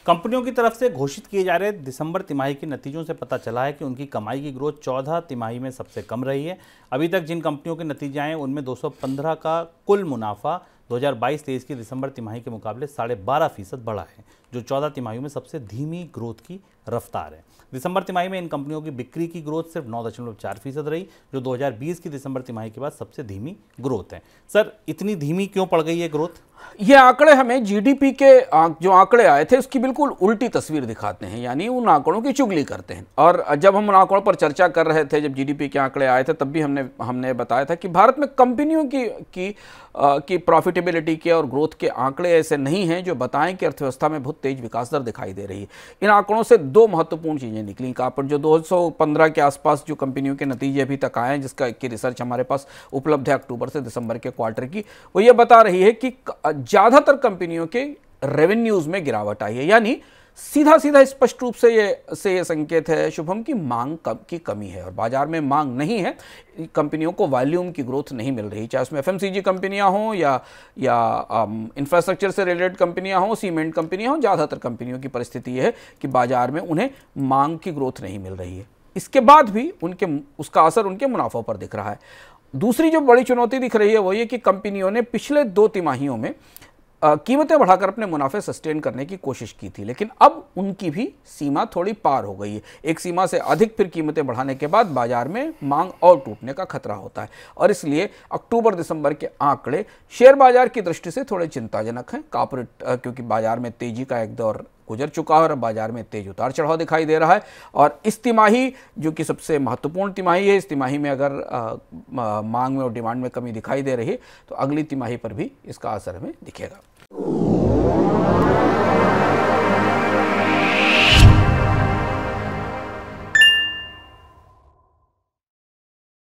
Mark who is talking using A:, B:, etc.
A: कंपनियों की तरफ से घोषित किए जा रहे दिसंबर तिमाही के नतीजों से पता चला है कि उनकी कमाई की ग्रोथ 14 तिमाही में सबसे कम रही है। अभी तक जिन कंपनियों के नतीजे आए उनमें 215 का कुल मुनाफा 2022-23 की दिसंबर तिमाही के मुकाबले 12.5% बढ़ा है, जो 14 तिमाही में सबसे धीमी ग्रोथ की रफ्तार है। दिसंबर तिमाही में इन कंपनियों की बिक्री की ग्रोथ सिर्फ 9.4% रही, जो 2020 की दिसंबर तिमाही के बाद सबसे धीमी ग्रोथ है। सर, इतनी धीमी क्यों पड़ गई है ग्रोथ?
B: ये आंकड़े हमें जीडीपी के जो आंकड़े आए थे उसकी बिल्कुल उल्टी तस्वीर दिखाते हैं, यानी उन आंकड़ों की चुगली करते हैं। और जब हम उन आंकड़ों पर चर्चा कर रहे थे, जब जीडीपी के आंकड़े आए थे, तब भी हमने बताया था कि भारत में कंपनियों की प्रॉफिटेबिलिटी के और ग्रोथ के आंकड़े ऐसे नहीं हैं जो बताएं कि अर्थव्यवस्था में बहुत तेज विकास दर दिखाई दे रही है। इन आंकड़ों से दो महत्वपूर्ण चीजें निकली। पर जो 215 के आसपास जो कंपनियों के नतीजे अभी तक आए हैं, जिसका की रिसर्च हमारे पास उपलब्ध है अक्टूबर से दिसंबर के क्वार्टर की, वो ये बता रही है कि ज्यादातर कंपनियों के रेवेन्यूज में गिरावट आई है। यानी सीधा सीधा स्पष्ट रूप से ये संकेत है शुभम की मांग की कमी है, और बाजार में मांग नहीं है, कंपनियों को वॉल्यूम की ग्रोथ नहीं मिल रही, चाहे उसमें एफएमसीजी कंपनियां हों या इंफ्रास्ट्रक्चर से रिलेटेड कंपनियां हों, सीमेंट कंपनियां हों। ज़्यादातर कंपनियों की परिस्थिति यह है कि बाजार में उन्हें मांग की ग्रोथ नहीं मिल रही है। इसके बाद भी उसका असर उनके मुनाफों पर दिख रहा है। दूसरी जो बड़ी चुनौती दिख रही है वो ये कि कंपनियों ने पिछले 2 तिमाहियों में कीमतें बढ़ाकर अपने मुनाफे सस्टेन करने की कोशिश की थी, लेकिन अब उनकी भी सीमा थोड़ी पार हो गई है। एक सीमा से अधिक फिर कीमतें बढ़ाने के बाद बाजार में मांग और टूटने का खतरा होता है, और इसलिए अक्टूबर दिसंबर के आंकड़े शेयर बाजार की दृष्टि से थोड़े चिंताजनक हैं। क्योंकि बाजार में तेजी का एक दौर गुजर चुका है और अब बाजार में तेज उतार चढ़ाव दिखाई दे रहा है। और इस तिमाही, जो कि सबसे महत्वपूर्ण तिमाही है, इस तिमाही में अगर मांग में और डिमांड में कमी दिखाई दे रही है तो अगली तिमाही पर भी इसका असर हमें दिखेगा।